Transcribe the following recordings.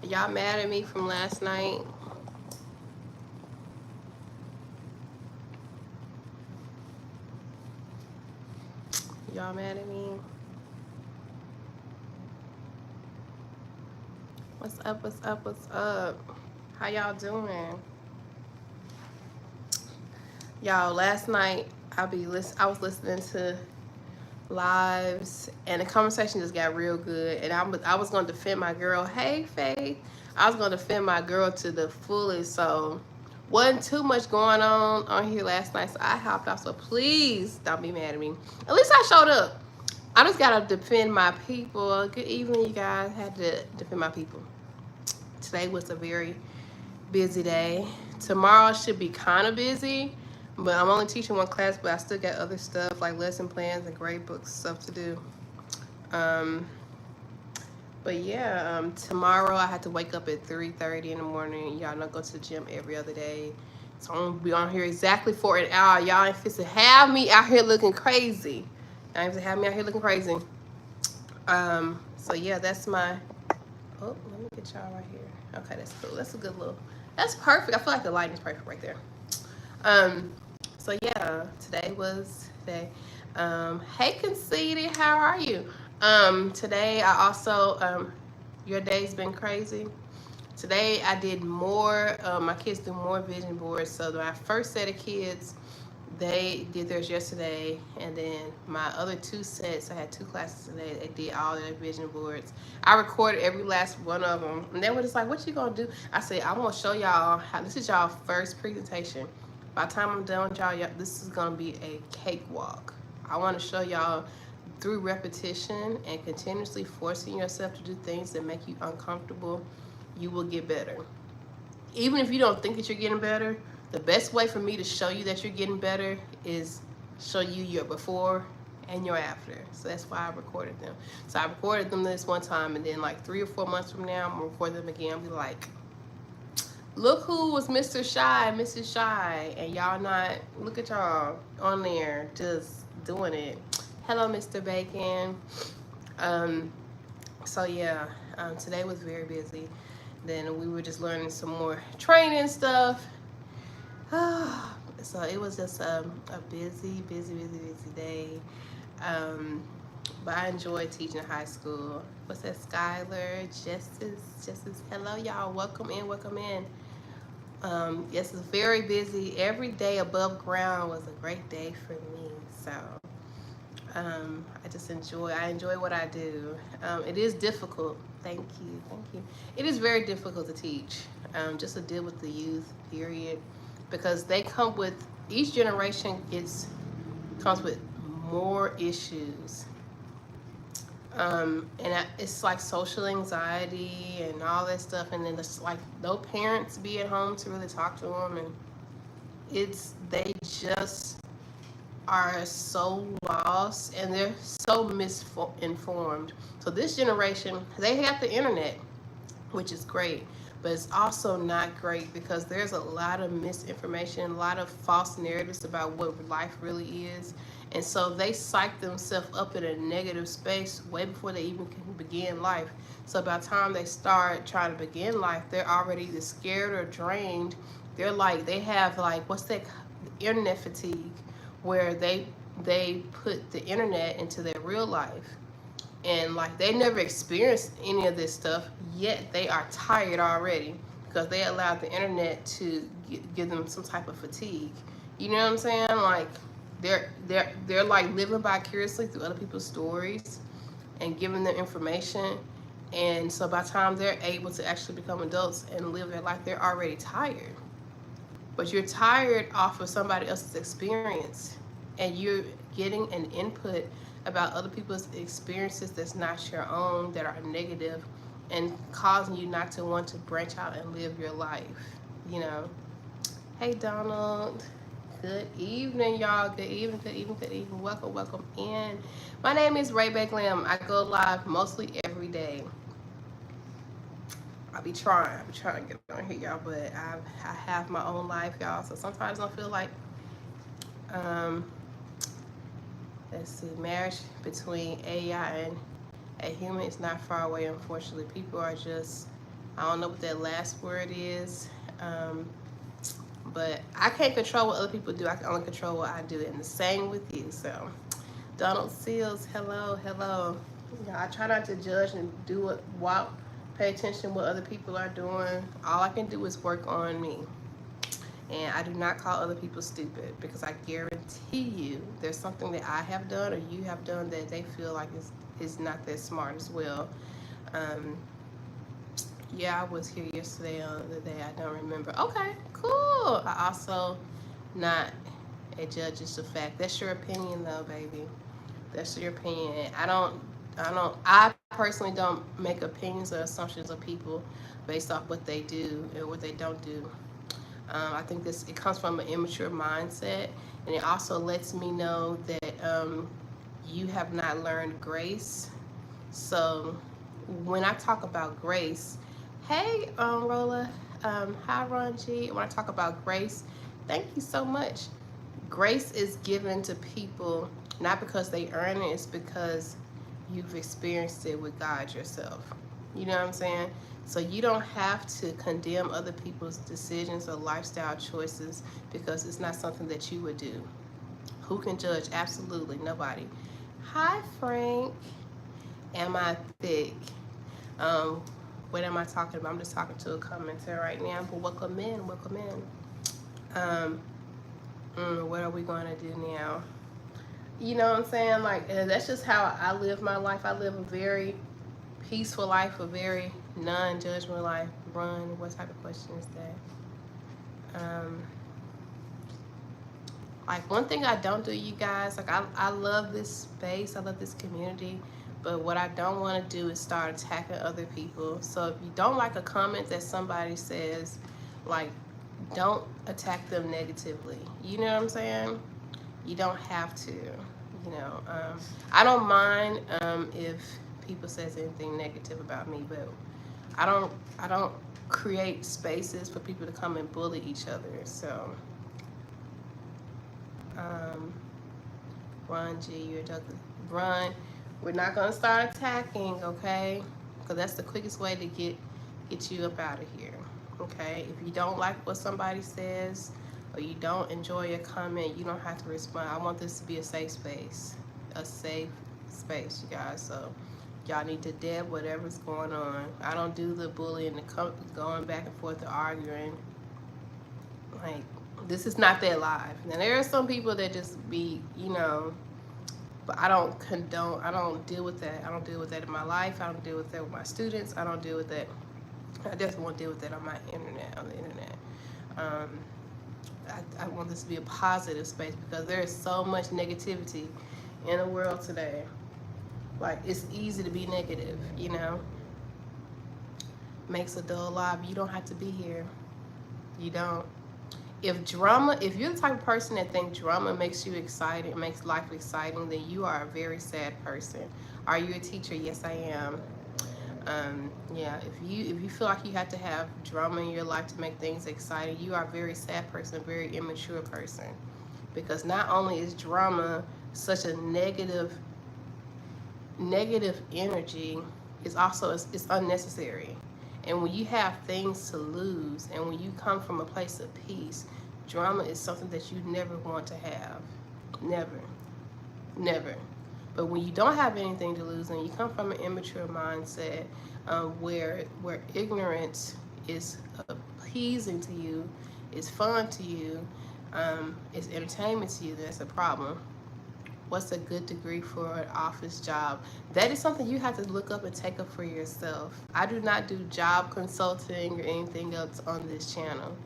Y'all mad at me from last night? Y'all mad at me? What's up? What's up? What's up? How y'all doing? Y'all, last night I was listening to lives, and the conversation just got real good. And I was gonna defend my girl. Hey, Faith. I was gonna defend my girl to the fullest. So wasn't too much going on here last night. So I hopped off. So please don't be mad at me. At least I showed up. I just gotta defend my people. Good evening, you guys. Had to defend my people. Today was a very busy day. Tomorrow should be kind of busy, but I'm only teaching one class, but I still got other stuff like lesson plans and grade books stuff to do. Um, but yeah, tomorrow I had to wake up at 3:30 in the morning. Y'all know I go to the gym every other day. So I'm gonna be on here exactly for an hour. Y'all ain't fit to have me out here looking crazy. Y'all ain't fit to have me out here looking crazy. So yeah, that's my. Oh, let me get y'all right here. Okay, that's cool. That's a good little. That's perfect. I feel like the lighting is perfect right there. Um, so yeah, today was today. Hey, Conceited, how are you? Today I also your day's been crazy. Today I did more. My kids do more vision boards. So my first set of kids, they did theirs yesterday, and then my other two sets, I had two classes today. They did all their vision boards. I recorded every last one of them, and they were just like, "What you gonna do?" I said, "I'm gonna show y'all how. This is y'all first presentation. By the time I'm done with y'all, this is gonna be a cakewalk. I want to show y'all." Through repetition and continuously forcing yourself to do things that make you uncomfortable, you will get better. Even if you don't think that you're getting better, the best way for me to show you that you're getting better is show you your before and your after. So that's why I recorded them. So I recorded them this one time, and then like 3 or 4 months from now, I'm gonna record them again. I'll be like, look who was Mr. Shy, Mrs. Shy, and y'all not. Look at y'all on there just doing it. Hello, Mr. Bacon. Um, so yeah, today was very busy. Then we were just learning some more training stuff. So it was just a busy day. Um, but I enjoyed teaching high school. What's that, Skylar? Justice. Hello, y'all. Welcome in, welcome in. Yes, it's very busy. Every day above ground was a great day for me. So I enjoy what I do. It is difficult. Thank you. It is very difficult to teach, just to deal with the youth, period, because they come with, each generation comes with more issues. It's like social anxiety and all that stuff, and then it's like no parents be at home to really talk to them, and they just are so lost and they're so misinformed. So this generation, they have the internet, which is great, but it's also not great because there's a lot of misinformation, a lot of false narratives about what life really is. And so they psych themselves up in a negative space way before they even can begin life. So by the time they start trying to begin life, they're already either scared or drained. They have like, what's that, internet fatigue, where they put the internet into their real life, and like they never experienced any of this stuff, yet they are tired already because they allowed the internet to give them some type of fatigue. You know what I'm saying? Like they're like living vicariously through other people's stories and giving them information, and so by the time they're able to actually become adults and live their life, they're already tired. But you're tired off of somebody else's experience, and you're getting an input about other people's experiences that's not your own, that are negative, and causing you not to want to branch out and live your life, you know. Hey, Donald. Good evening, y'all. Good evening. Welcome in. My name is RaeBae Glam. I go live mostly every day. I be trying to get on here, y'all, but I have my own life, y'all. So sometimes I don't feel like, um, let's see, marriage between AI and a human is not far away, unfortunately. People are just I don't know what that last word is. But I can't control what other people do. I can only control what I do. And the same with you. So, Donald Seals, hello, hello. Yeah, I try not to judge and do pay attention to what other people are doing. All I can do is work on me. And I do not call other people stupid, because I guarantee you there's something that I have done or you have done that they feel like is not that smart as well. Um, yeah, I was here yesterday on the day. I don't remember. Okay, cool. I also not a judge, it's a fact. That's your opinion though, baby. That's your opinion. I personally don't make opinions or assumptions of people based off what they do and what they don't do. I think it comes from an immature mindset, and it also lets me know that you have not learned grace. So when I talk about grace, hey, Rolla, hi, Ron G. When I talk about grace, thank you so much. Grace is given to people not because they earn it, it's because you've experienced it with God yourself. You know what I'm saying? So you don't have to condemn other people's decisions or lifestyle choices because it's not something that you would do. Who can judge? Absolutely nobody. Hi, Frank. Am I thick? Um, what am I talking about? I'm just talking to a commenter right now. But welcome in, welcome in. What are we going to do now? You know what I'm saying? Like, that's just how I live my life. I live a very peaceful life, a very non-judgmental life. Run, what type of question is that? Like, one thing I don't do, you guys, like, I love this space, I love this community, but what I don't want to do is start attacking other people. So if you don't like a comment that somebody says, like, don't attack them negatively. You know what I'm saying? You don't have to. You know, I don't mind if people says anything negative about me, but I don't create spaces for people to come and bully each other. So, Ron G, you're Douglas. Run. We're not gonna start attacking, okay? Because that's the quickest way to get you up out of here. Okay? If you don't like what somebody says or you don't enjoy a comment, you don't have to respond. I want this to be a safe space. A safe space, you guys. So y'all need to deb whatever's going on. I don't do the bullying, the going back and forth, the arguing. Like, this is not their life. Now, there are some people that just be, you know, but I don't condone, I don't deal with that. I don't deal with that in my life. I don't deal with that with my students. I don't deal with that. I definitely won't deal with that on the internet. I want this to be a positive space because there is so much negativity in the world today. Like, it's easy to be negative, you know. Makes a dull life. You don't have to be here. You don't. If you're the type of person that thinks drama makes you excited, makes life exciting, then you are a very sad person. Are you a teacher? Yes, I am. Yeah, if you feel like you have to have drama in your life to make things exciting, you are a very sad person, a very immature person. Because not only is drama such a negative energy, it's unnecessary. And when you have things to lose and when you come from a place of peace, drama is something that you never want to have. Never. Never. But when you don't have anything to lose and you come from an immature mindset where ignorance is pleasing to you, is fun to you, is entertainment to you, that's a problem. What's a good degree for an office job? That is something you have to look up and take up for yourself. I do not do job consulting or anything else on this channel.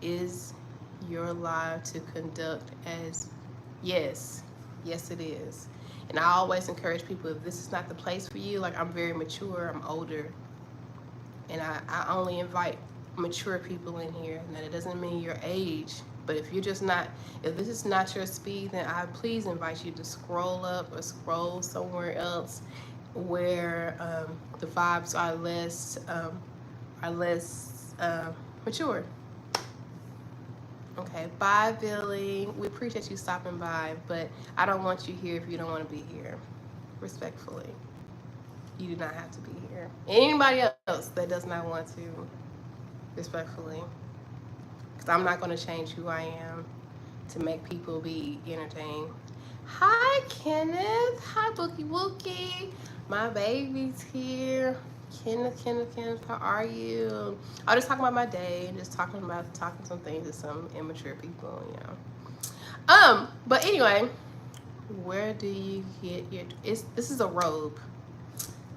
Is your live to conduct as? Yes. Yes, it is. And I always encourage people, if this is not the place for you, like, I'm very mature, I'm older, and I only invite mature people in here. Now, it doesn't mean your age, but if this is not your speed, then I please invite you to scroll up or scroll somewhere else where the vibes are less mature. Okay, bye, Billy. We appreciate you stopping by, but I don't want you here if you don't want to be here. Respectfully. You do not have to be here. Anybody else that does not want to, respectfully, because I'm not going to change who I am to make people be entertained. Hi, Kenneth. Hi, Bookie Wookie. My baby's here. Kenneth, how are you? I was just talking about my day and just talking some things to some immature people, you know. But anyway, where do you get your? This is a robe.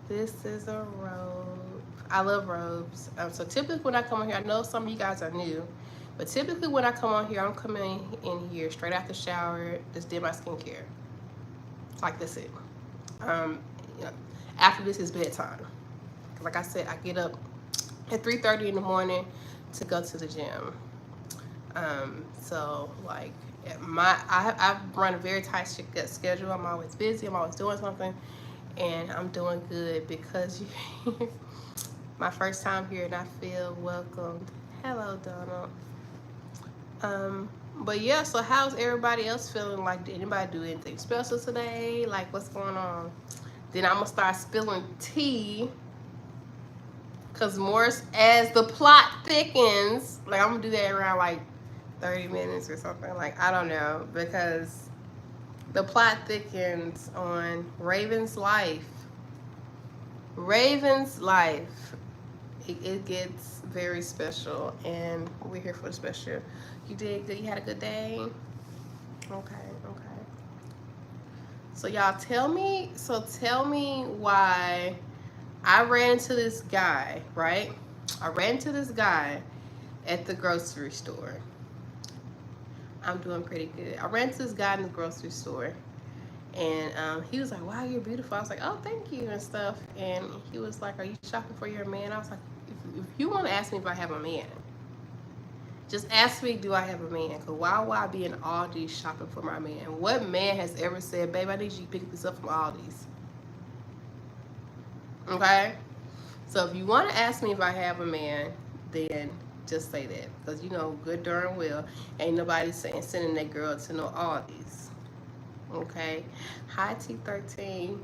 This is a robe. I love robes. So typically when I come on here, I know some of you guys are new, but typically when I come on here, I'm coming in here straight after shower, just did my skincare. Like that's it. You know, after this is bedtime. Like I said, I get up at 3:30 in the morning to go to the gym. So like I run a very tight schedule. I'm always busy. I'm always doing something, and I'm doing good because you my first time here and I feel welcomed. Hello, Donald. But yeah, so how's everybody else feeling? Like, did anybody do anything special today? Like, what's going on? Then I'm gonna start spilling tea, cause more as the plot thickens. Like, I'm gonna do that around like 30 minutes or something. Like, I don't know, because the plot thickens on Raven's life. Raven's life. It gets very special, and we're here for the special. You did good? You had a good day? Okay. So y'all tell me why I ran into this guy, right? I ran into this guy at the grocery store. I'm doing pretty good. I ran into this guy in the grocery store, and he was like, wow, you're beautiful. I was like, oh, thank you, and stuff. And he was like, are you shopping for your man? I was like, if you want to ask me if I have a man, just ask me, do I have a man? Because why would I be in Aldi's shopping for my man? What man has ever said, babe, I need you to pick this up from Aldi's? Okay? So if you want to ask me if I have a man, then just say that. Because you know good darn well, ain't nobody sending that girl to no Aldi's. Okay? Hi, T13.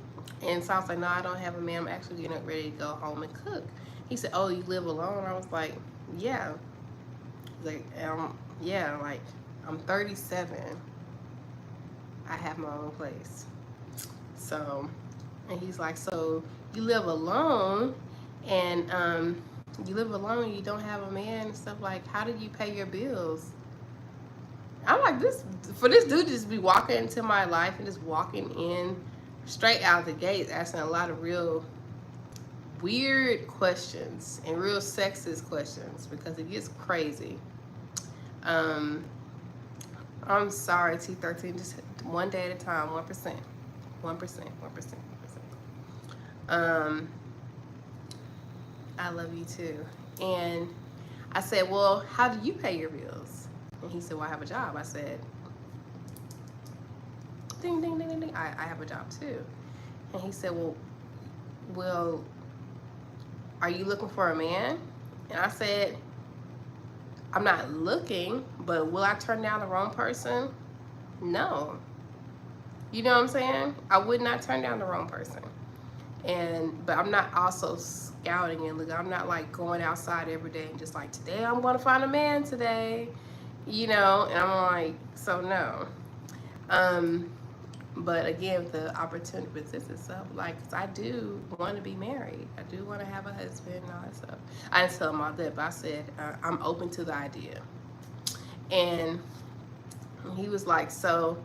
And so I was like, no, I don't have a man. I'm actually getting ready to go home and cook. He said, oh, you live alone? I was like, yeah. Like, yeah, like, I'm 37. I have my own place. So, and he's like, so you live alone, and you don't have a man and stuff, like, how do you pay your bills? I'm like, this dude just be walking into my life and just walking in straight out the gates, asking a lot of real weird questions and real sexist questions, because it gets crazy. I'm sorry, T13, just one day at a time, 1%. 1%. I love you too. And I said, well, how do you pay your bills? And he said, well, I have a job. I said, ding, ding, ding, ding, ding. I have a job too. And he said, well, are you looking for a man? And I said, I'm not looking, but will I turn down the wrong person? No. You know what I'm saying? I would not turn down the wrong person. But I'm not also scouting and looking. I'm not like going outside every day and just like, today I'm going to find a man today, you know? And I'm like, so no. But again, the opportunity presents itself. Like, 'cause I do want to be married. I do want to have a husband and all that stuff. I didn't tell him all that, but I said, I'm open to the idea. And he was like, so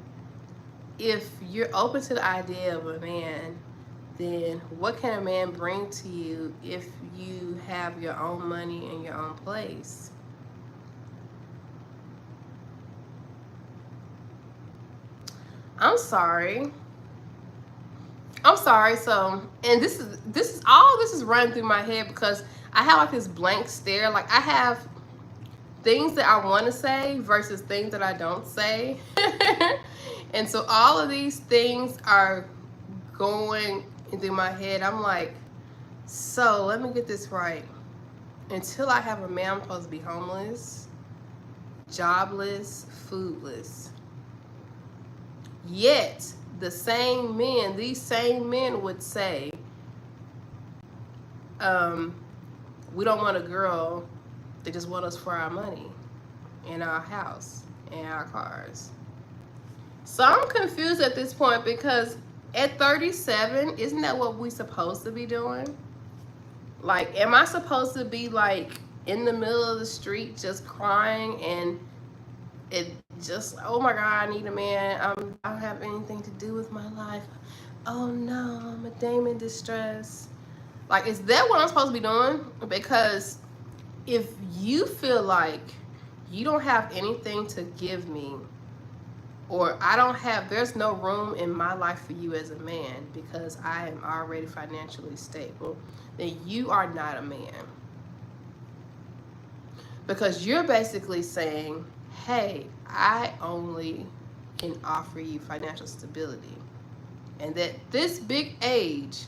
if you're open to the idea of a man, then what can a man bring to you if you have your own money and your own place? I'm sorry. So, and this is running through my head because I have like this blank stare. Like, I have things that I want to say versus things that I don't say. And so all of these things are going through my head. I'm like, so let me get this right. Until I have a man, I'm supposed to be homeless, jobless, foodless. Yet these same men would say, We don't want a girl that just want us for our money and our house and our cars. So I'm confused at this point because at 37, isn't that what we supposed to be doing? Like, am I supposed to be like in the middle of the street just crying and it just, oh my God, I need a man. I don't have anything to do with my life. Oh no, I'm a dame in distress. Like, is that what I'm supposed to be doing? Because if you feel like you don't have anything to give me, or there's no room in my life for you as a man because I am already financially stable, then you are not a man. Because you're basically saying, hey, I only can offer you financial stability. And that this big age,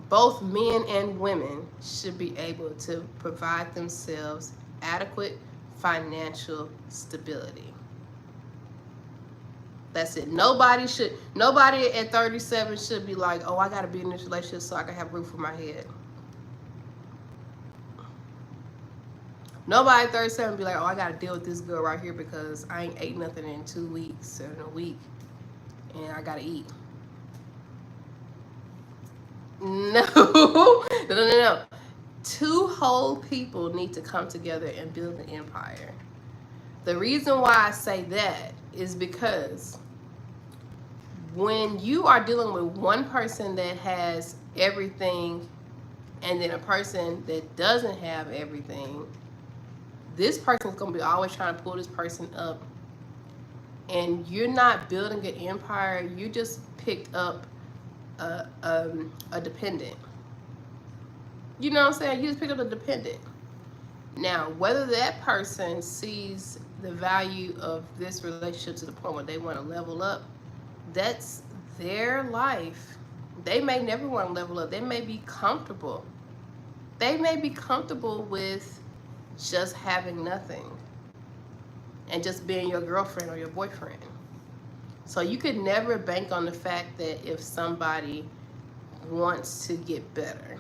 both men and women should be able to provide themselves adequate financial stability. That's it. Nobody at 37 should be like, oh, I gotta be in this relationship so I can have a roof over my head. Nobody at 37 be like, oh, I gotta deal with this girl right here because I ain't ate nothing in 2 weeks or in a week and I gotta eat. No. Two whole people need to come together and build an empire. The reason why I say that is because when you are dealing with one person that has everything and then a person that doesn't have everything, this person's going to be always trying to pull this person up. And you're not building an empire. You just picked up a dependent. You know what I'm saying? You just picked up a dependent. Now, whether that person sees the value of this relationship to the point where they want to level up, that's their life. They may never want to level up. They may be comfortable. They may be comfortable with just having nothing and just being your girlfriend or your boyfriend. So you could never bank on the fact that if somebody wants to get better.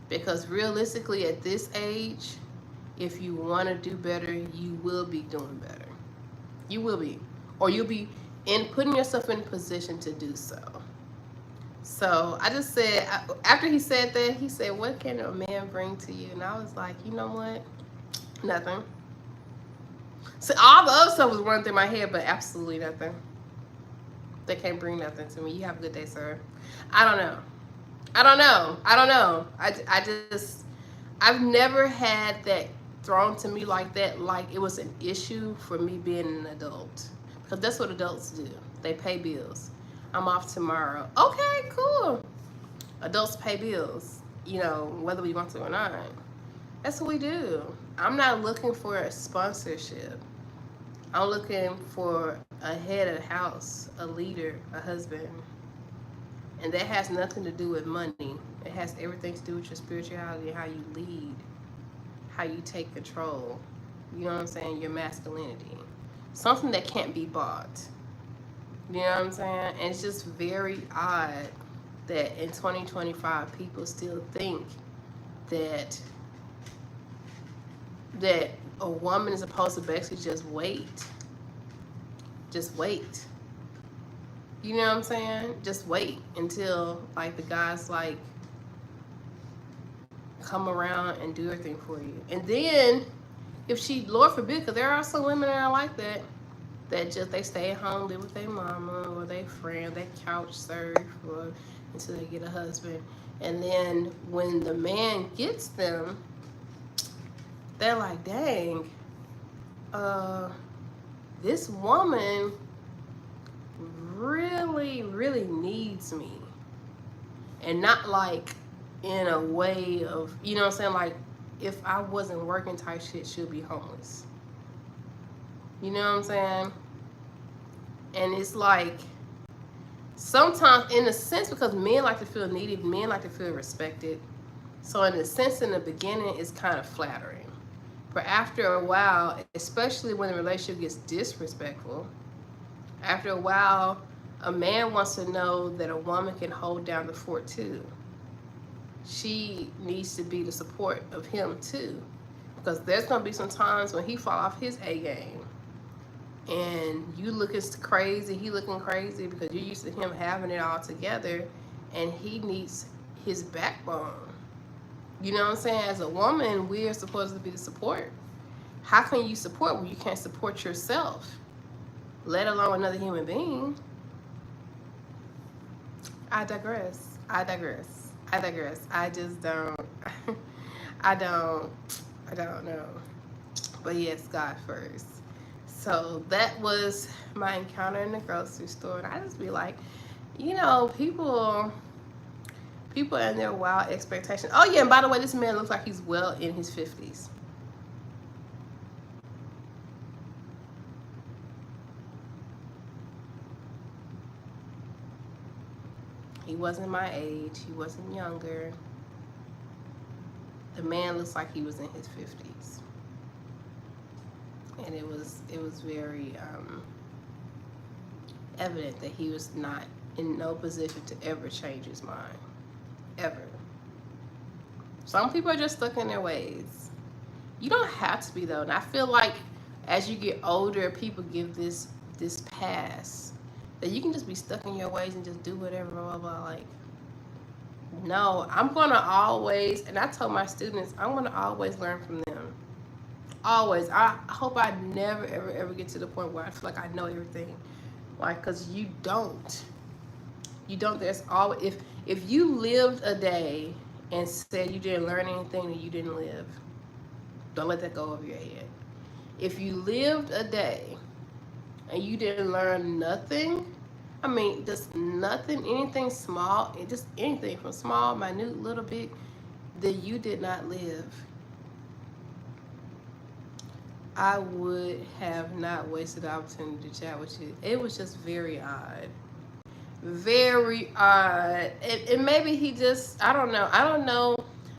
Because realistically, at this age, if you want to do better, you will be doing better. You will be. Or you'll be putting yourself in a position to do so. So I just said, after he said that, he said, what can a man bring to you? And I was like, you know what? Nothing. So all the other stuff was running through my head, but absolutely nothing. They can't bring nothing to me. You have a good day, sir. I don't know. I've never had that thrown to me like that, like it was an issue for me being an adult. Because that's what adults do. They pay bills. I'm off tomorrow. Okay, cool. Adults pay bills, you know, whether we want to or not. That's what we do. I'm not looking for a sponsorship. I'm looking for a head of the house, a leader, a husband. And that has nothing to do with money. It has everything to do with your spirituality, how you lead, how you take control. You know what I'm saying? Your masculinity. Something that can't be bought. You know what I'm saying? And it's just very odd that in 2025 people still think that a woman is supposed to basically just wait. Just wait. You know what I'm saying? Just wait until like the guys like come around and do everything for you. And then if she, Lord forbid, because there are some women that are like that, that just they stay at home, live with their mama or their friend, they couch surf until they get a husband. And then when the man gets them, they're like, dang, this woman really, really needs me. And not like in a way of, you know what I'm saying, like if I wasn't working type shit, she'll be homeless. You know what I'm saying? And it's like, sometimes in a sense, because men like to feel needed, men like to feel respected. So in a sense, in the beginning, it's kind of flattering. But after a while, especially when the relationship gets disrespectful, after a while, a man wants to know that a woman can hold down the fort too. she needs to be the support of him too, because there's gonna be some times when he fall off his A game, and you looking crazy, he looking crazy because you're used to him having it all together, and he needs his backbone. You know what I'm saying? As a woman, we are supposed to be the support. How can you support when you can't support yourself, let alone another human being? I digress. I just don't. I don't know. But yes, God first. So that was my encounter in the grocery store, and I just be like, people and their wild expectations. Oh yeah, and by the way, this man looks like he's well in his 50s. He wasn't my age. He wasn't younger. The man looks like he was in his 50s. And it was very evident that he was not in no position to ever change his mind. Ever. Some people are just stuck in their ways. You don't have to be, though. And I feel like as you get older, people give this pass that you can just be stuck in your ways and just do whatever, blah, blah, blah. Like, no, I'm going to always, and I told my students, I'm going to always learn from them. Always. I hope I never, ever, ever get to the point where I feel like I know everything. Like, because you don't. You don't. There's always, if you lived a day and said you didn't learn anything, then you didn't live. Don't let that go over your head. If you lived a day and you didn't learn nothing, I mean, just nothing, anything small, just anything from small, minute, little, big, then you did not live. I would have not wasted the opportunity to chat with you. It was just very odd. Very odd. And maybe he just, I don't know.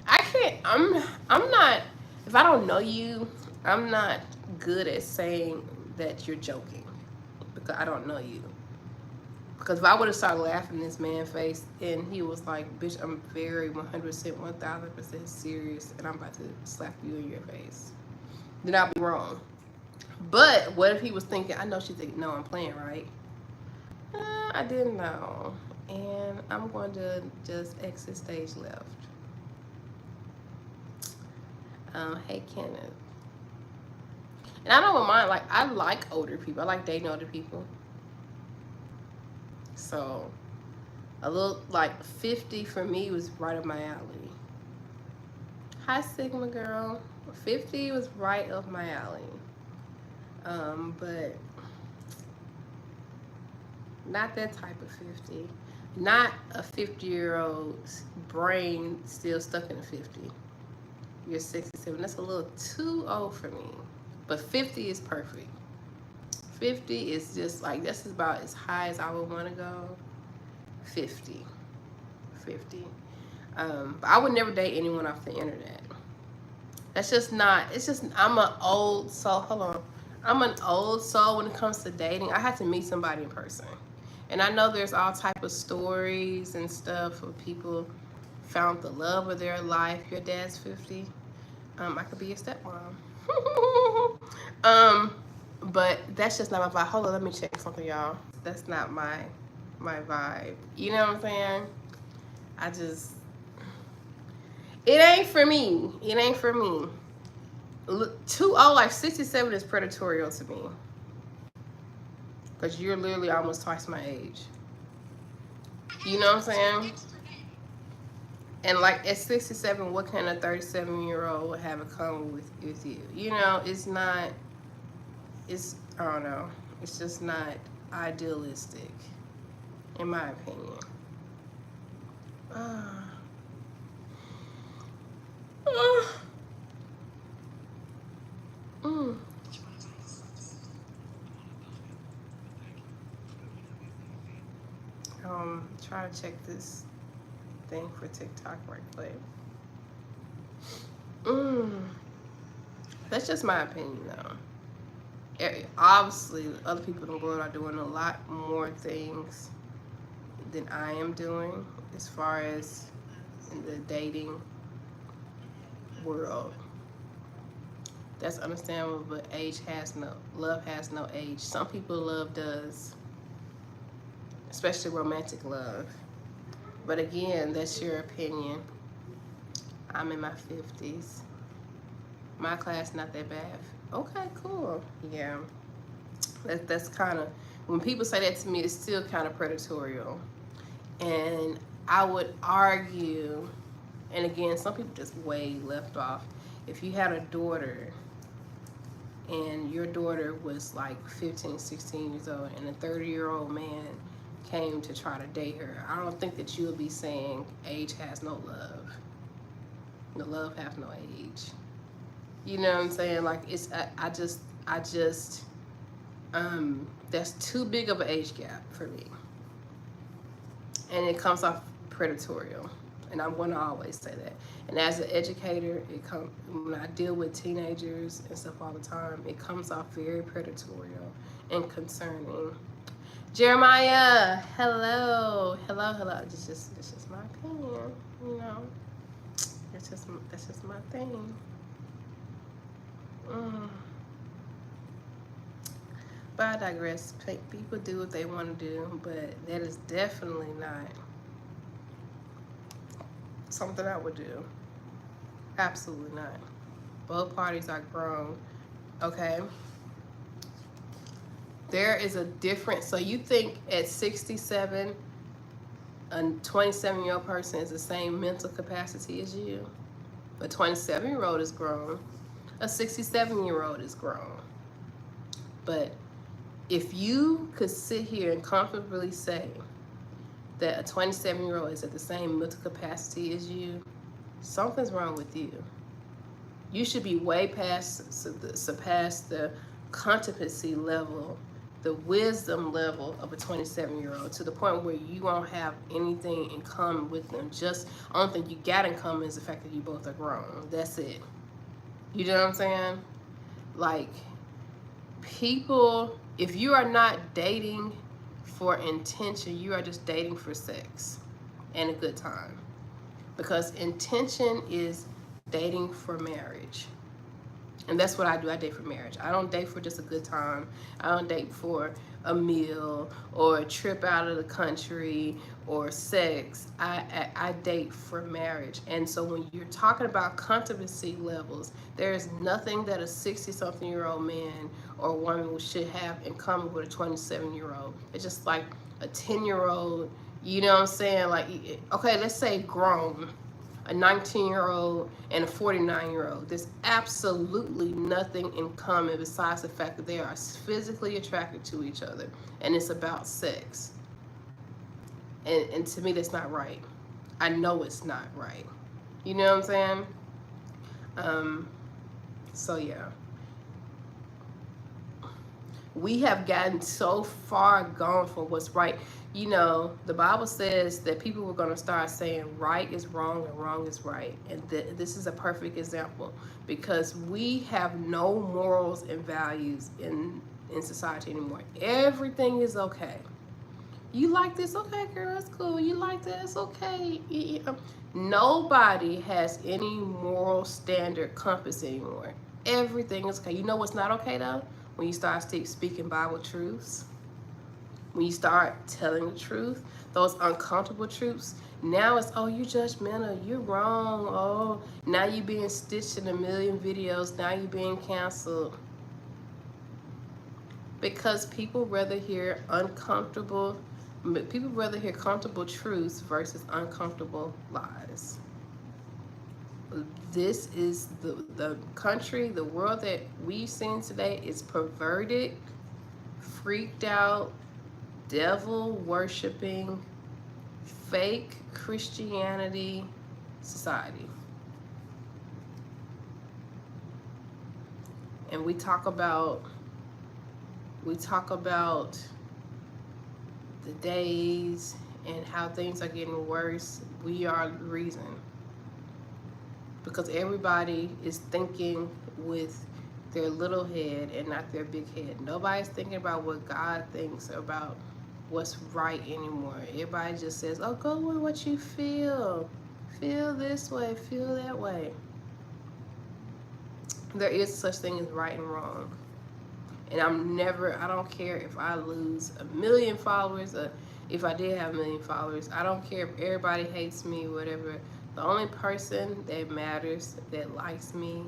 I can't, I'm not, if I don't know you, I'm not good at saying that you're joking because I don't know you. Because if I would have started laughing in this man's face and he was like, bitch, I'm very 100%, 1000% serious and I'm about to slap you in your face, then I'll be wrong. But what if he was thinking, I know she's thinking, no, I'm playing, right? I didn't know. And I'm going to just exit stage left. Hey, Kenneth. And I don't mind, like, I like older people. I like dating older people. So, a little, like, 50 for me was right up my alley. Hi, Sigma girl. 50 was right up my alley. But not that type of 50. Not a 50-year-old's brain still stuck in a 50. You're 67. That's a little too old for me. But 50 is perfect. 50 is just like, this is about as high as I would want to go. 50. But I would never date anyone off the internet. That's just not, it's just, I'm an old soul. Hold on. I'm an old soul when it comes to dating. I have to meet somebody in person. And I know there's all type of stories and stuff where people found the love of their life. Your dad's 50. I could be your stepmom. But that's just not my vibe. Hold on, let me check something, y'all. That's not my vibe. You know what I'm saying? I just, it ain't for me. It ain't for me. Too old, like 67 is predatorial to me. Because you're literally almost twice my age. You know what I'm saying? And like at 67, what can a 37-year-old have in common with you? You know, it's not, it's, I don't know. It's just not idealistic, in my opinion. Try to check this thing for TikTok right quick. That's just my opinion, though. Obviously, other people in the world are doing a lot more things than I am doing as far as in the dating world. That's understandable, but love has no age. Some people love does, especially romantic love. But again, that's your opinion. I'm in my 50s. My class not that bad. Okay, cool. Yeah. That's kind of, when people say that to me, it's still kind of predatorial. And I would argue, and again, some people just way left off. If you had a daughter and your daughter was like 15, 16 years old and a 30-year-old man came to try to date her, I don't think that you would be saying age has no love. The love has no age. You know what I'm saying? Like, it's, I just, that's too big of an age gap for me. And it comes off predatorial. And I'm going to always say that. And as an educator, when I deal with teenagers and stuff all the time, it comes off very predatorial and concerning. Jeremiah, hello. It's just my opinion, you know. That's just my thing. But I digress. People do what they want to do, but that is definitely not something I would do. Absolutely not. Both parties are grown. Okay. There is a difference. So you think at 67, a 27-year-old person is the same mental capacity as you? A 27-year-old is grown. A 67-year-old is grown. But if you could sit here and comfortably say that a 27-year-old is at the same mental capacity as you, something's wrong with you. You should be way surpass the competency level, the wisdom level of a 27-year-old, to the point where you won't have anything in common with them. Just only thing you got in common is the fact that you both are grown. That's it. You know what I'm saying? Like, people, if you are not dating for intention, you are just dating for sex and a good time. Because intention is dating for marriage. And that's what I do. I date for marriage. I don't date for just a good time. I don't date for a meal or a trip out of the country or sex. I date for marriage. And so when you're talking about competency levels, there is nothing that a 60-something-year-old man or woman should have in common with a 27-year-old. It's just like a 10-year-old, you know what I'm saying? Like, okay, let's say grown, a 19-year-old and a 49-year-old. There's absolutely nothing in common besides the fact that they are physically attracted to each other, and it's about sex. And to me, that's not right. I know it's not right. You know what I'm saying? So yeah. We have gotten so far gone from what's right. You know, the Bible says that people were going to start saying right is wrong and wrong is right. And this is a perfect example, because we have no morals and values in society anymore. Everything is okay. You like this? Okay, girl, that's cool. You like that? It's okay. Nobody has any moral standard compass anymore. Everything is okay. You know what's not okay, though? When you start speaking Bible truths. When you start telling the truth, those uncomfortable truths, now it's, oh, you're judgmental, you're wrong, oh, now you're being stitched in a million videos, now you're being canceled. Because people rather hear comfortable truths versus uncomfortable lies. This is the country, the world that we've seen today is perverted, freaked out, devil worshiping, fake Christianity society. And we talk about the days and how things are getting worse. We are the reason. Because everybody is thinking with their little head and not their big head. Nobody's thinking about what God thinks about what's right anymore. Everybody just says, oh, go with what you feel. feel this way, feel that way. There is such thing as right and wrong. And I don't care if I lose 1,000,000 followers or if I did have 1,000,000 followers. I don't care if everybody hates me, whatever. The only person that matters, that likes me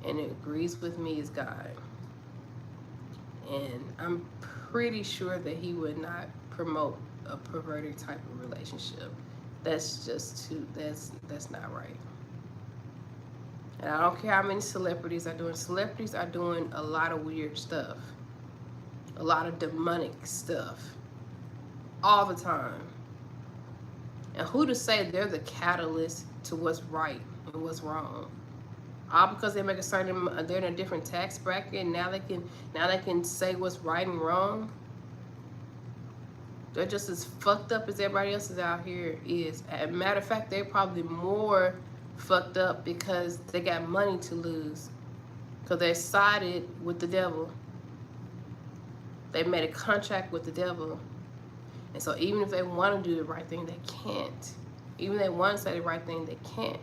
and agrees with me is God. And I'm pretty sure that he would not promote a perverted type of relationship. That's just that's not right. And I don't care how many celebrities are doing. Celebrities are doing a lot of weird stuff. A lot of demonic stuff. All the time. And who to say they're the catalyst to what's right and what's wrong? All because they make a certain, they're in a different tax bracket, and now they can say what's right and wrong. They're just as fucked up as everybody else is out here is. As a matter of fact, they're probably more fucked up because they got money to lose. Because they sided with the devil. They made a contract with the devil. And so even if they want to do the right thing, they can't. Even if they want to say the right thing, they can't.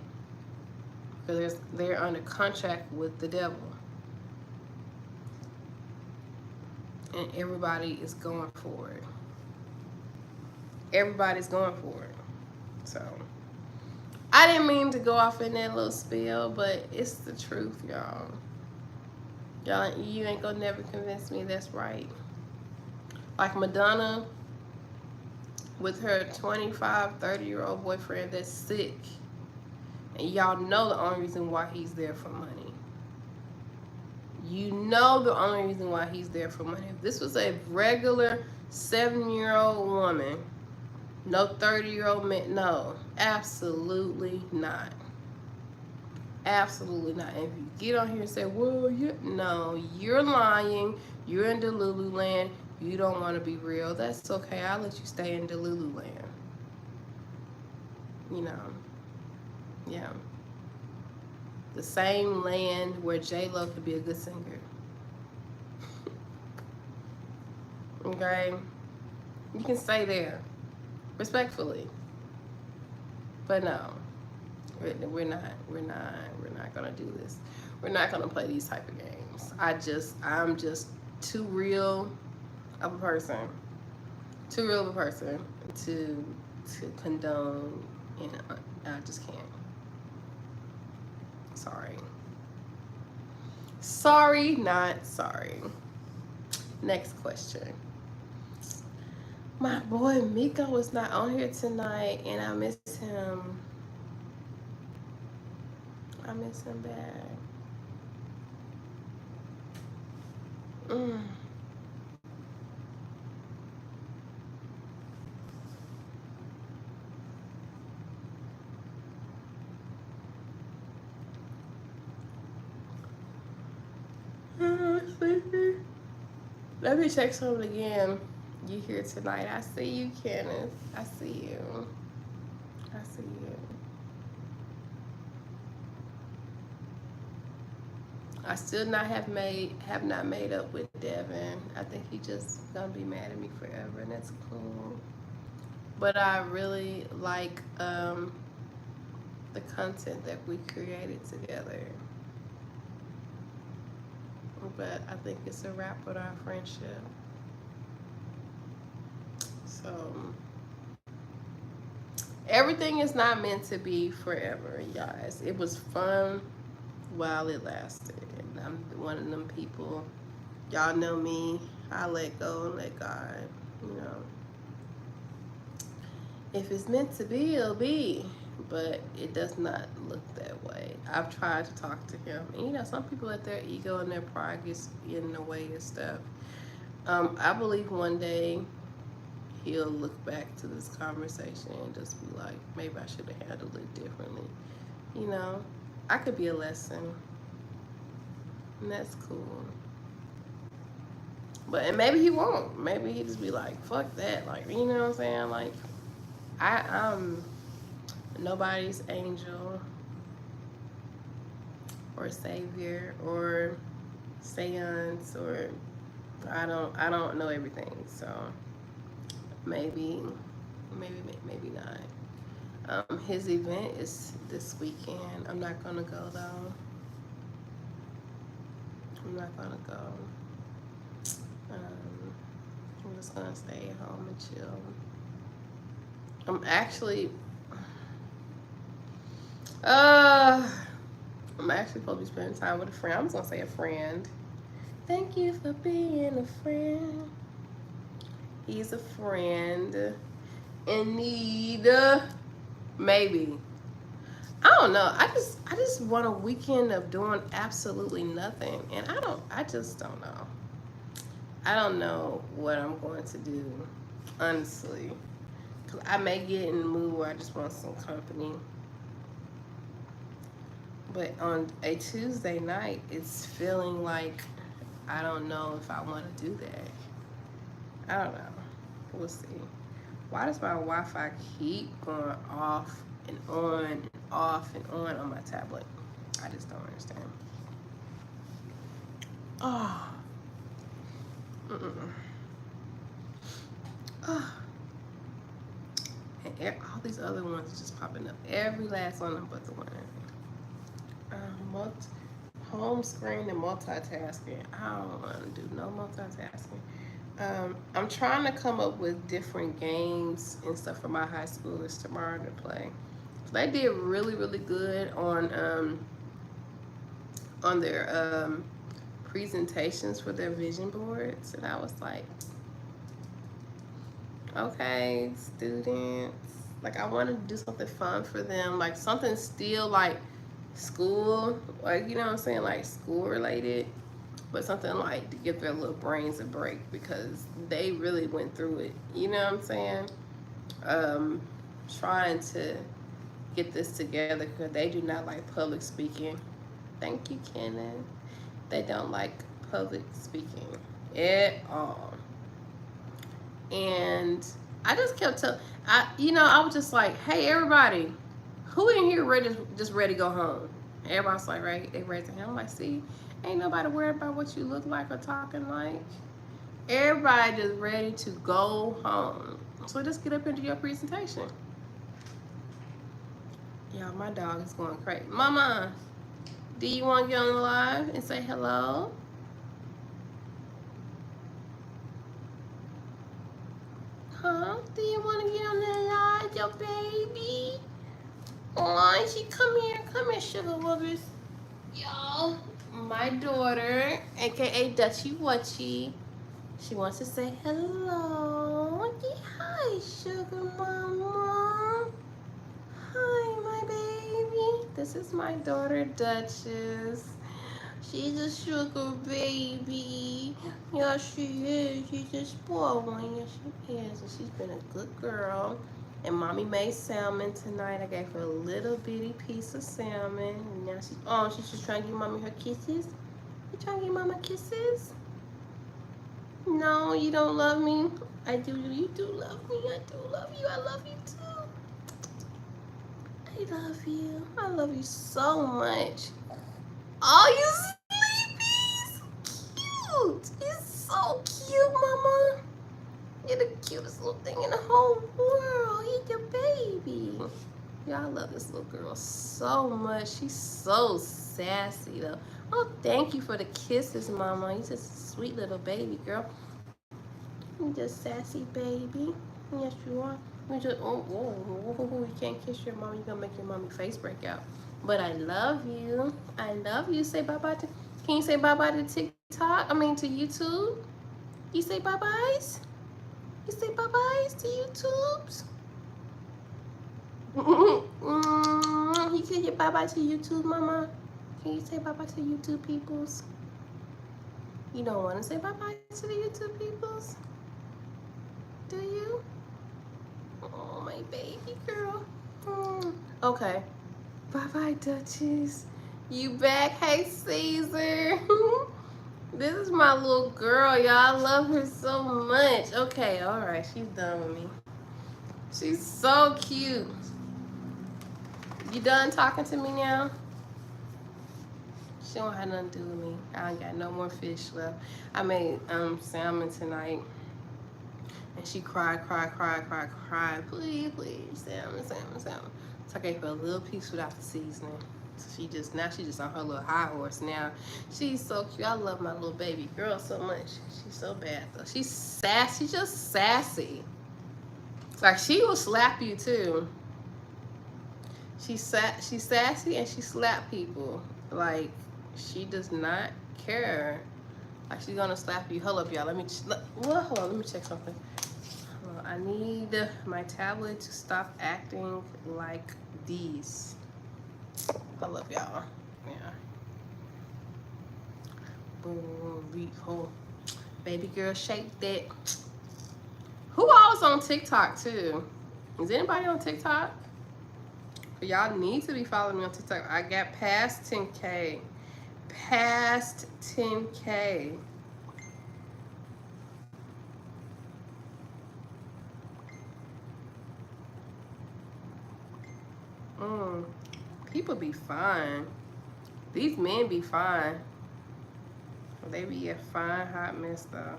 Because they're under contract with the devil. And everybody is going for it. Everybody's going for it. So, I didn't mean to go off in that little spiel, but it's the truth, y'all. Y'all, you ain't gonna never convince me that's right. Like Madonna with her 25, 30-year-old boyfriend that's sick. And y'all know the only reason why he's there for money. You know the only reason why he's there for money. If this was a regular 7-year-old woman, no 30-year-old man, no, absolutely not. Absolutely not. And if you get on here and say, well, no, you're lying, you're in Delulu land, you don't want to be real, that's okay. I'll let you stay in Delulu land. You know, yeah. The same land where J-Lo could be a good singer. Okay? You can stay there. Respectfully. But no. We're not gonna do this. We're not gonna play these type of games. I'm just too real of a person. Too real of a person to condone, and I just can't. Sorry. Sorry, not sorry. Next question. My boy Miko was not on here tonight, and I miss him. I miss him bad. Let me check something again. You here tonight? I see you, Kenneth. I see you. I see you. I still have not made up with Devin. I think he just gonna be mad at me forever, and that's cool. But I really like the content that we created together. But I think it's a wrap with our friendship. So everything is not meant to be forever, guys. It was fun while it lasted. And I'm one of them people, y'all know me, I let go and let God, you know. If it's meant to be, it'll be. But it does not look that way. I've tried to talk to him. And, you know, some people let their ego and their pride get in the way of stuff. I believe one day he'll look back to this conversation and just be like, maybe I should have handled it differently. You know, I could be a lesson. And that's cool. And maybe he won't. Maybe he just be like, fuck that. Like, you know what I'm saying? Like, I'm nobody's angel or savior or seance, or I don't know everything. So maybe not. His event is this weekend. I'm not gonna go though. I'm not gonna go. I'm just gonna stay at home and chill. I'm actually, I'm actually supposed to be spending time with a friend. I'm just gonna say a friend. Thank you for being a friend. He's a friend in need. Maybe. I don't know. I just want a weekend of doing absolutely nothing, and I just don't know. I don't know what I'm going to do, honestly. Cause I may get in the mood where I just want some company. But on a Tuesday night, it's feeling like I don't know if I want to do that. I don't know. We'll see. Why does my Wi-Fi keep going off and on and off and on my tablet? I just don't understand. Oh. Oh. And all these other ones are just popping up. Every last one of them but the one. Home screen and multitasking. I don't want to do no multitasking. I'm trying to come up with different games and stuff for my high schoolers tomorrow to play. They did really, really good on their presentations for their vision boards, and I was like, okay, students, like I wanted to do something fun for them, like something still like school, like, you know what I'm saying, like school related, but something like to give their little brains a break because they really went through it, you know what I'm saying? Trying to get this together because they do not like public speaking. Thank you, Kenan. They don't like public speaking at all. And I just kept telling, I was just like, hey, everybody, who in here just ready to go home? Everybody's like, right? They raise their hand. I'm like, see, ain't nobody worried about what you look like or talking like. Everybody just ready to go home. So just get up into your presentation. Y'all, my dog is going crazy. Mama, do you want to get on the live and say hello? Huh? Do you want to get on the live, your baby? Oh, she come here, sugar wubbers. Y'all, my daughter, aka Dutchy Wutchy, she wants to say hello. Hi, sugar mama. Hi, my baby. This is my daughter, Duchess. She's a sugar baby. Yeah, she is. She's a spoiled one. Yeah, she is. And she's been a good girl. And mommy made salmon tonight. I gave her a little bitty piece of salmon. And now she's just trying to give mommy her kisses. You trying to give mama kisses? No, you don't love me. I do. You do love me. I do love you. I love you too. I love you. I love you so much. Oh, you sleepies! Cute! You're so cute, mama. You're the cutest little thing in the whole world. You're your baby. Yeah, I love this little girl so much. She's so sassy, though. Oh, thank you for the kisses, mama. You're just a sweet little baby girl. You're just sassy baby. Yes, you are. You just, you can't kiss your mom. You're going to make your mommy face break out. But I love you. I love you. Say bye-bye to, can you say bye-bye to TikTok? I mean to YouTube? You say bye-byes? You say bye-byes to YouTubes? You can say bye-bye to YouTube, mama? Can you say bye-bye to YouTube peoples? You don't want to say bye-bye to the YouTube peoples? Do you? Oh, my baby girl. Okay. Bye-bye, Duchess. You back? Hey, Caesar. This is my little girl, y'all. I love her so much. Okay, all right. She's done with me. She's so cute. You done talking to me now? She don't have nothing to do with me. I ain't got no more fish left. I made salmon tonight. And she cried. Please, salmon. So I gave her a little piece without the seasoning. So she just on her little high horse now. She's so cute. I love my little baby girl so much. She's so bad though. She's sassy, just sassy. Like she will slap you too. She's sassy and she slap people. Like she does not care. Like she's gonna slap you. Hold up, y'all. Hold on. Let me check something. I need my tablet to stop acting like these. Hold up, y'all. Yeah. Boom, baby girl, shake that. Who else on TikTok too? Is anybody on TikTok? Y'all need to be following me on TikTok. I got past 10K. Past 10K. People be fine. These men be fine. They be a fine hot mess though.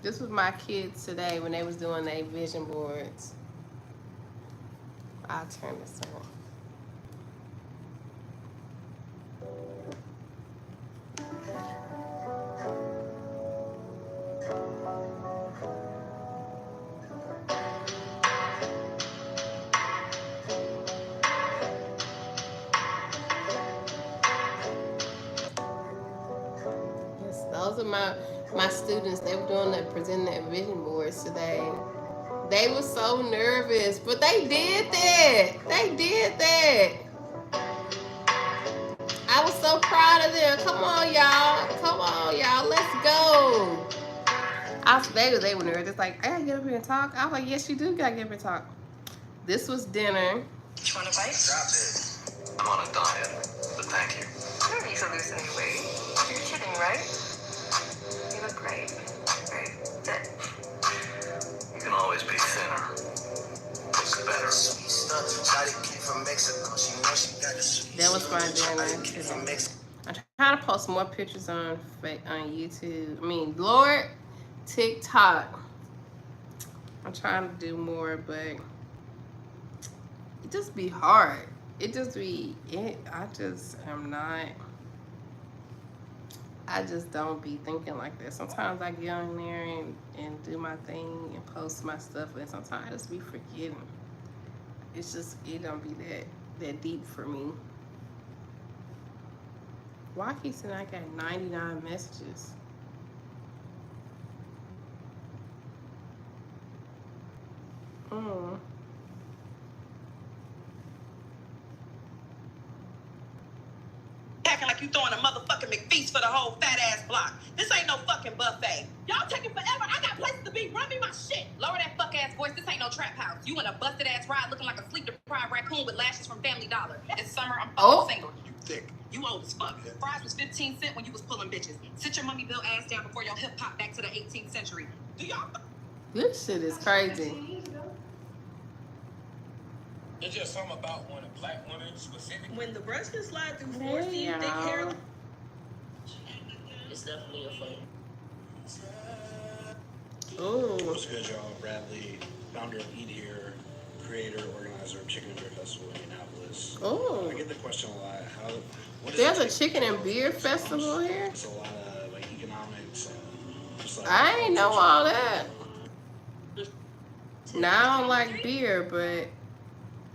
This was my kids today when they was doing their vision boards. I'll turn this on. Yes, those are my students. They were doing that, presenting their vision boards today. They were so nervous, but they did that. They did that. I was so proud of them. Come on, y'all. Come on, y'all. Let's go. They were nervous. It's like, I gotta get up here and talk. I was like, yes, you do gotta get up here and talk. This was dinner. You want a bite? Drop it. I'm on a diet, but thank you. You don't need to lose any weight. You're kidding, right? You look great. Very fit. You can always be thinner. Looks better. That was my dinner. I'm trying to post more pictures on YouTube. Lord, TikTok. I'm trying to do more, but it just be hard. I just don't be thinking like that. Sometimes I get on there and do my thing and post my stuff, and sometimes I just be forgetting. It's just, it don't be that deep for me. Why keep saying I got 99 messages? Acting like you throwing a motherfucking McFeast for the whole fat ass block. This ain't no fucking buffet. Y'all taking forever. I got places to be. Run me my shit. Lower that fuck ass voice. This ain't no trap house. You in a busted ass ride looking like a sleep deprived raccoon with lashes from Family Dollar. It's summer. I'm fucking single. You thick. You old as fuck. Fries was 15 cents when you was pulling bitches. Sit your mummy built ass down before your hip hop back to the 18th century. Do y'all? This shit is crazy. It's just something about when a black woman specifically. When the brush can slide through 4 feet, thick hair. It's definitely a fight. Oh. What's good, y'all? Bradley, founder of Eat Here, creator, organizer of Chicken and Beer Festival in Indianapolis. Oh. I get the question a lot. There's a chicken and beer festival here? It's a lot of economics and just I ain't know all that. Now I don't like beer, but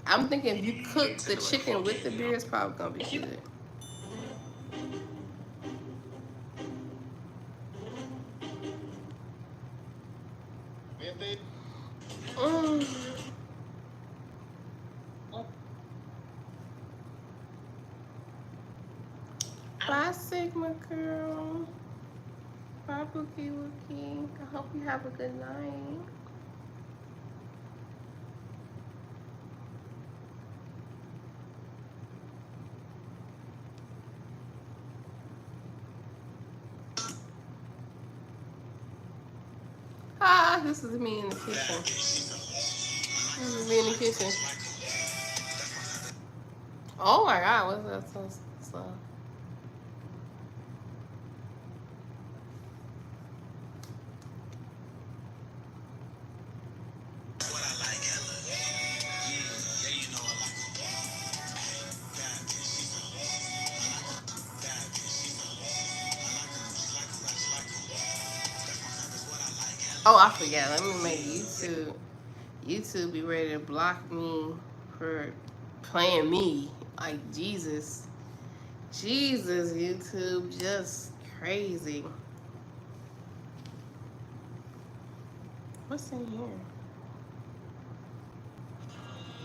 I'm thinking if you cook the chicken with the beer, it's probably gonna be good. Bye, Sigma girl. Bye, Bookie Wookie. I hope you have a good night. This is me in the kitchen. This is me in the kitchen. Oh my God, what's that so slow? Oh, I forgot. Let me make YouTube. YouTube be ready to block me for playing me. Like, Jesus. Jesus, YouTube, just crazy. What's in here?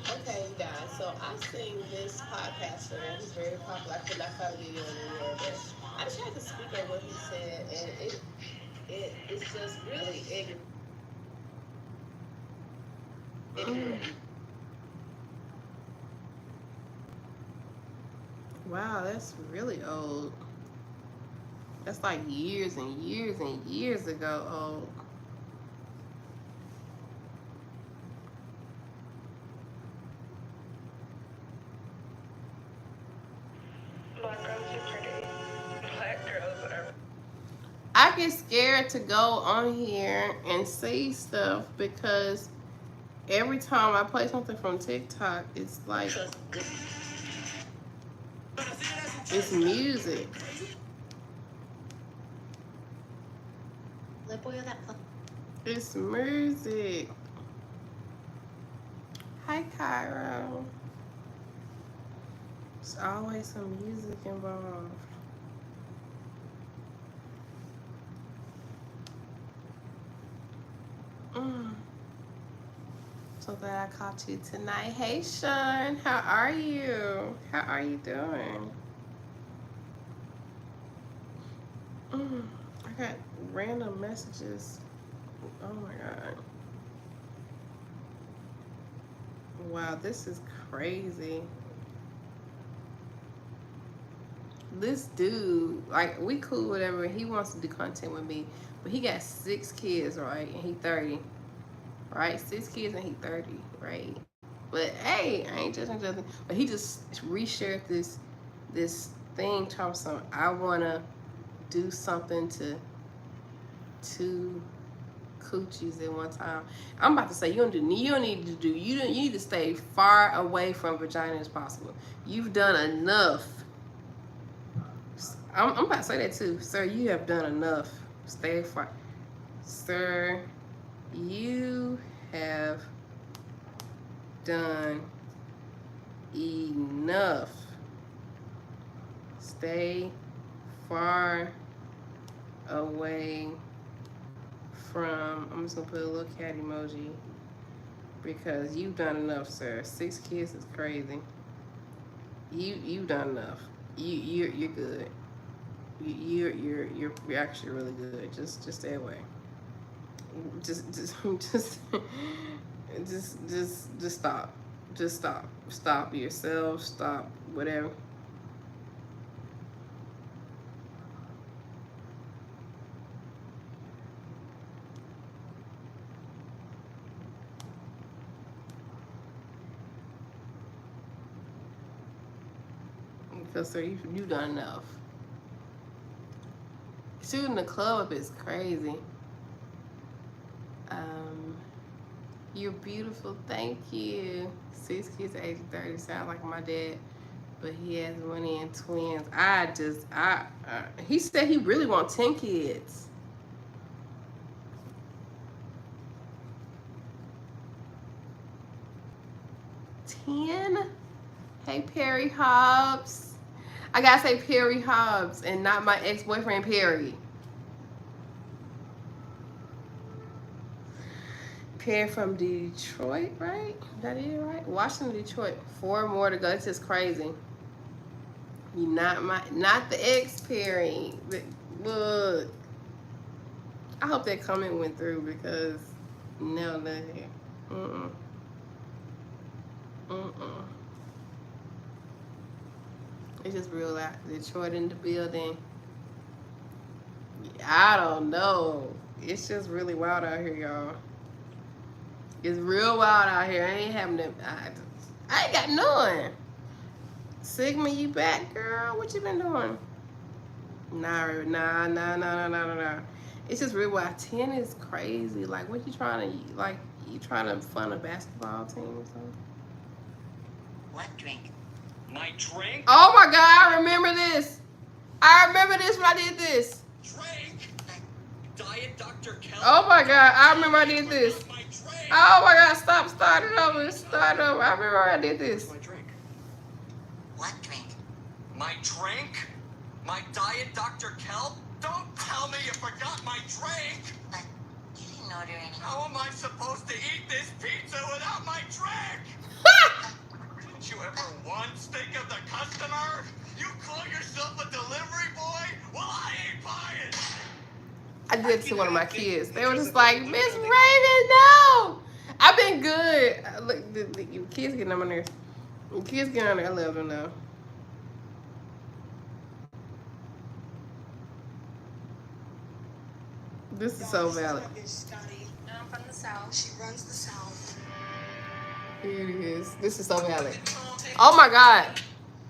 Okay, you guys. So I seen this podcaster. He's very popular. I could not find a video anywhere, but I just had to speak on what he said, and it's just really ignorant. Wow, that's really old. That's like years and years and years ago old. Black girls are pretty. Black girls are. I get scared to go on here and see stuff because every time I play something from TikTok, it's like it's music. It's music. Hi, Cairo. There's always some music involved. So glad I caught you tonight. Hey, Sean. How are you? How are you doing? I got random messages. Oh my God. Wow, this is crazy. This dude, like, we cool, whatever. He wants to do content with me, but he got 6 kids, right? And he 30, right? 6 kids and he 30, right? But hey, I ain't judging. But he just reshared this thing, talking some. I wanna do something to 2 coochies at one time. I'm about to say you don't need to stay far away from vagina as possible. You've done enough. I'm about to say that too, sir. You have done enough. Stay far, sir. You have done enough. Stay far away from. I'm just gonna put a little cat emoji because you've done enough, sir. 6 kids is crazy. You've done enough. You're good. You're actually really good. Just stay away. Just stop. Just stop. Stop yourself. Stop whatever. Because sir, you've done enough. Shooting the club up is crazy. You're beautiful. Thank you. 6 kids at age 30 sound like my dad, but he has money and twins. He said he really wants 10 kids. Hey, Perry Hobbs. I gotta say Perry Hobbs and not my ex-boyfriend Perry. Perry from Detroit, right? That is right. Washington, Detroit. 4 more to go. It's just crazy. You not the ex Perry. Look. I hope that comment went through because no, nothing. It's just real out. Detroit in the building. I don't know. It's just really wild out here, y'all. It's real wild out here. I ain't having them. I ain't got none. Sigma, you back, girl? What you been doing? Nah. It's just real wild. 10 is crazy. Like, what you trying to, like, you trying to fund a basketball team or something? What drink? My drink? Oh my God, I remember this. I remember this when I did this. Drink? Diet Dr. Kelp. Oh my God, I remember I did this. My drink. Oh my God, start it over, start over. I remember I did this. My drink. What drink? My drink? My Diet Dr. Kelp? Don't tell me you forgot my drink! But you didn't order any. How am I supposed to eat this pizza without my drink? Didn't you ever once think of the customer? You call yourself a delivery boy? Well, I ain't buying! I did it to one of my kids. They were just like, Miss Raven, no! I've been good. Look, the kids getting on my nerves. The kids getting on there, I love them though. This is so valid. I'm from the South. She runs the South. Here it is. This is so valid. Oh my God.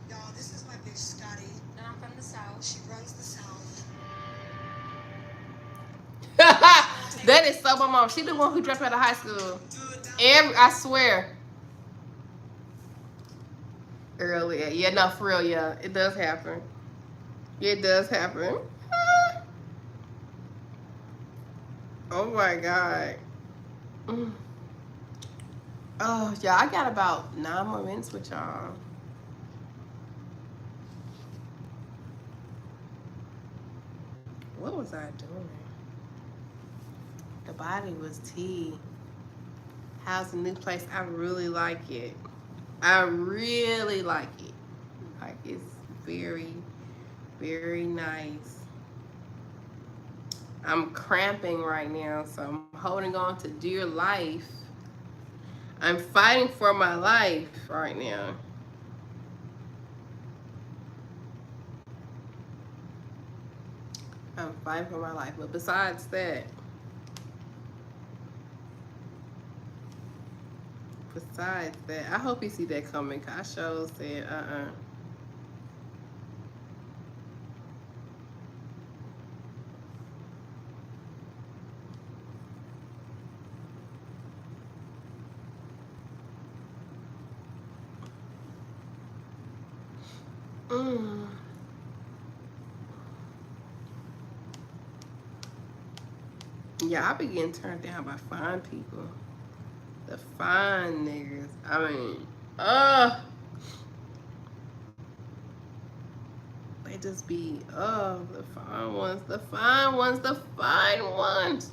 Y'all, this is my bitch Scotty. I'm from the South. She runs the South. That is so my mom. She the one who dropped out of high school. I swear. Earlier. Yeah, no, for real, yeah. It does happen. It does happen. Oh my God. Oh, y'all, I got about 9 more minutes with y'all. What was I doing? The body was tea. How's the new place? I really like it. I really like it. Like, it's very, very nice. I'm cramping right now, so I'm holding on to dear life. I'm fighting for my life right now. I'm fighting for my life. But besides that, I hope you see that coming. I sure said, Yeah, I be getting turned down by fine people. The fine niggas. I mean, they just be, the fine ones, the fine ones, the fine ones.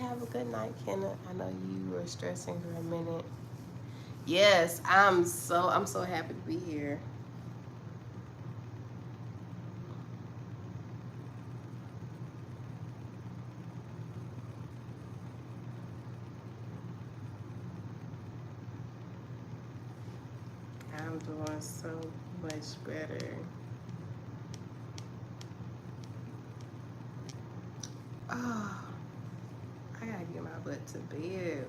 Have a good night, Kenna. I know you were stressing for a minute. Yes, I'm so happy to be here. I'm doing so much better. Oh, I gotta get my butt to bed.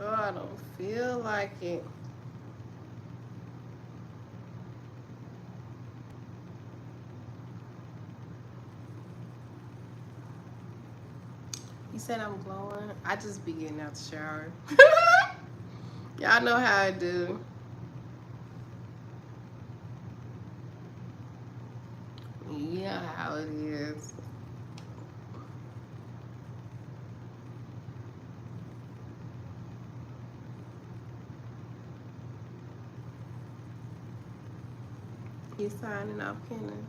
Oh, I don't feel like it. You said I'm glowing? I just be getting out the shower. Y'all know how I do. Yeah, how it is. You signing off, Kenan?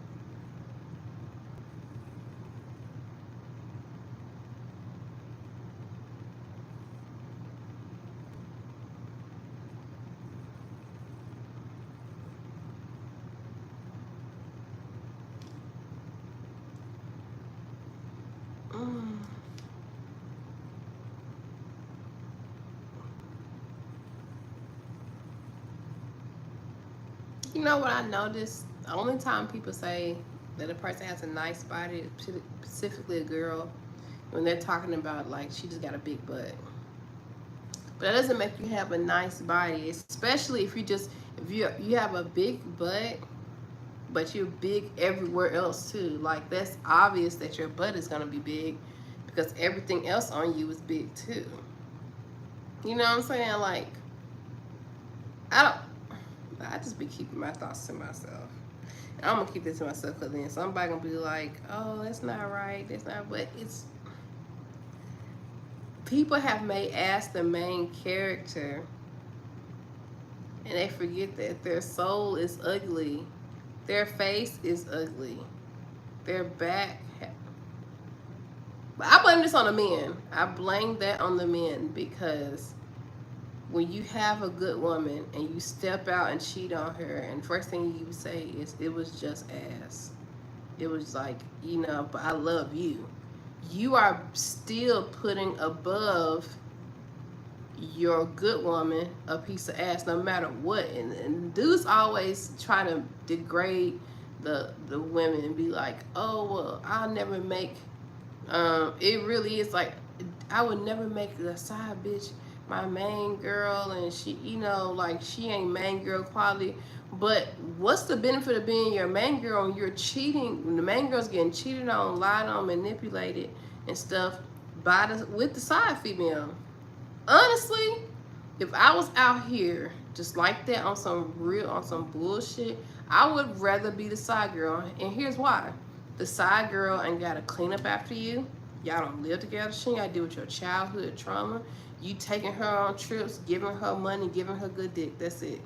You know what I noticed? The only time people say that a person has a nice body, specifically a girl, when they're talking about like she just got a big butt. But that doesn't make you have a nice body, especially if you have a big butt. but you're big everywhere else too. Like, that's obvious that your butt is gonna be big because everything else on you is big too. You know what I'm saying? Like, I just be keeping my thoughts to myself. I'm gonna keep this to myself because then somebody gonna be like, "Oh, that's not right. That's not." But it's people have made ass the main character, and they forget that their soul is ugly, their face is ugly, their back. But I blame this on the men. I blame that on the men because when you have a good woman and you step out and cheat on her, and first thing you say is, "It was just ass." It was like, but I love you. You are still putting above your good woman a piece of ass no matter what. And dudes always try to degrade the women and be like, "Oh, well, I'll never make," it really is like, I would never make the side bitch my main girl, and she, like, she ain't main girl quality. But what's the benefit of being your main girl when you're cheating, when the main girl's getting cheated on, lied on, manipulated and stuff with the side female? Honestly, if I was out here just like that on some bullshit, I would rather be the side girl. And here's why. The side girl ain't gotta clean up after you. Y'all don't live together. She ain't gotta deal with your childhood trauma. You taking her on trips, giving her money, giving her good dick. That's it.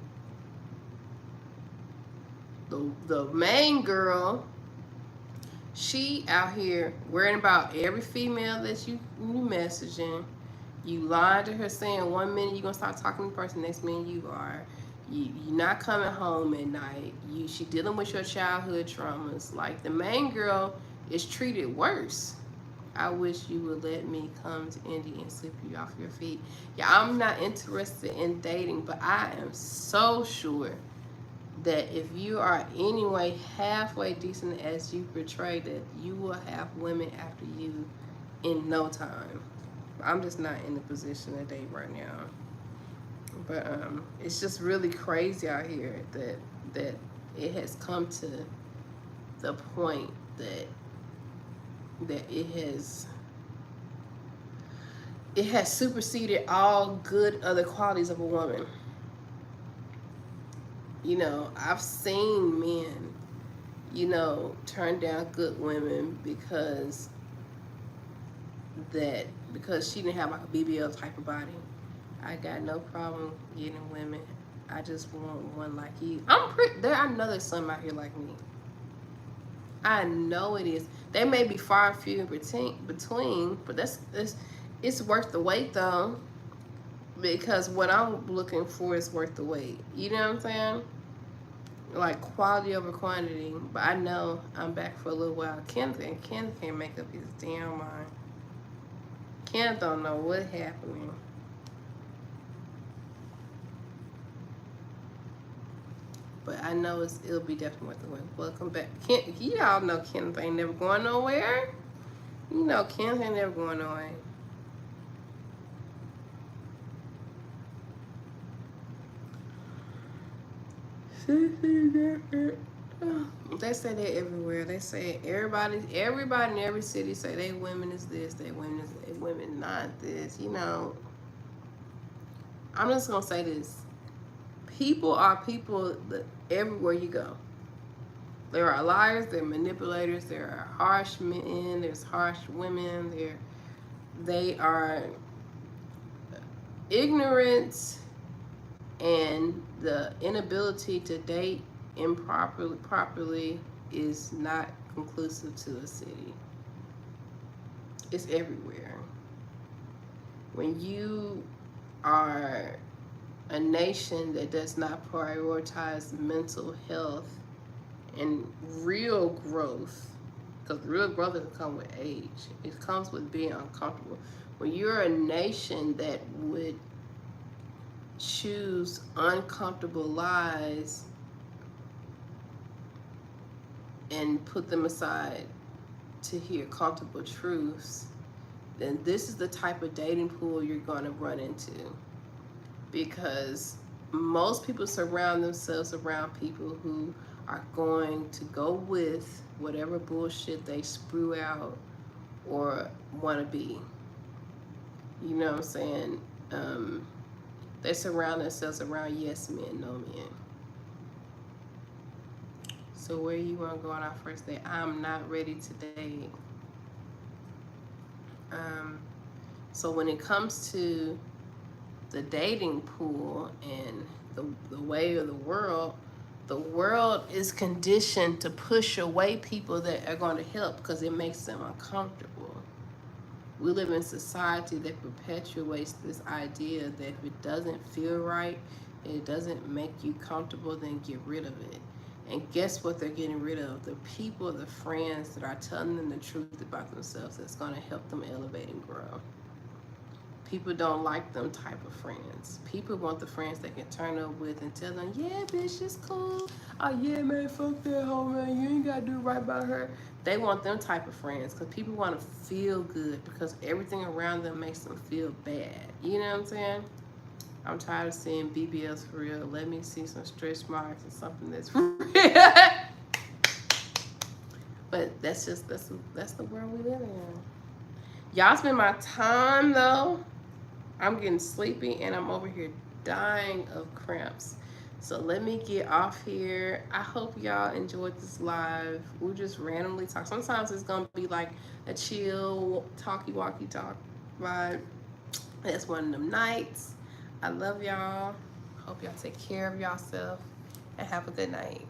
The main girl, she out here worrying about every female that you messaging. You lied to her saying 1 minute you're gonna start talking to the person, next minute you are. You're not coming home at night. She dealing with your childhood traumas. Like, the main girl is treated worse. I wish you would let me come to Indy and sweep you off your feet. Yeah, I'm not interested in dating, but I am so sure that if you are anyway halfway decent as you portray, that you will have women after you in no time. I'm just not in the position to date right now. But it's just really crazy out here that it has come to the point that it has superseded all good other qualities of a woman. I've seen men, turn down good women because she didn't have like a BBL type of body. I got no problem getting women. I just want one like you. I know there's some out here like me. I know it is. They may be far and few in between, but it's worth the wait though, because what I'm looking for is worth the wait. You know what I'm saying? Like, quality over quantity. But I know I'm back for a little while. Ken can't make up his damn mind. Ken don't know what happening. But I know it'll be definitely worth the wait. Welcome back. Ken, y'all know Kenneth ain't never going nowhere. Kenneth ain't never going nowhere. They say that everywhere. They say everybody in every city say they women is this, they women not this. I'm just gonna say this. People are people everywhere you go. There are liars, there are manipulators, there are harsh men, there's harsh women, they are ignorance and the inability to date properly is not conclusive to a city. It's everywhere. When you are a nation that does not prioritize mental health and real growth, because real growth doesn't come with age, it comes with being uncomfortable. When you're a nation that would choose uncomfortable lies and put them aside to hear comfortable truths, then this is the type of dating pool you're going to run into. Because most people surround themselves around people who are going to go with whatever bullshit they spew out or want to be. You know what I'm saying? They surround themselves around yes men, no men. So where you want to go on our first date? I'm not ready to date. So when it comes to the dating pool and the way of the world is conditioned to push away people that are going to help because it makes them uncomfortable. We live in a society that perpetuates this idea that if it doesn't feel right, it doesn't make you comfortable, then get rid of it. And guess what they're getting rid of? The people, the friends that are telling them the truth about themselves that's going to help them elevate and grow. People don't like them type of friends. People want the friends they can turn up with and tell them, yeah, bitch, it's cool. Oh, yeah, man, fuck that hoe, man. You ain't got to do right by her. They want them type of friends because people want to feel good because everything around them makes them feel bad. You know what I'm saying? I'm tired of seeing BBLs for real. Let me see some stretch marks or something that's real. But that's the world we live in. Y'all spend my time, though. I'm getting sleepy and I'm over here dying of cramps. So let me get off here. I hope y'all enjoyed this live. We'll just randomly talk. Sometimes it's gonna be like a chill, walkie talk vibe. That's one of them nights. I love y'all. Hope y'all take care of yourself and have a good night.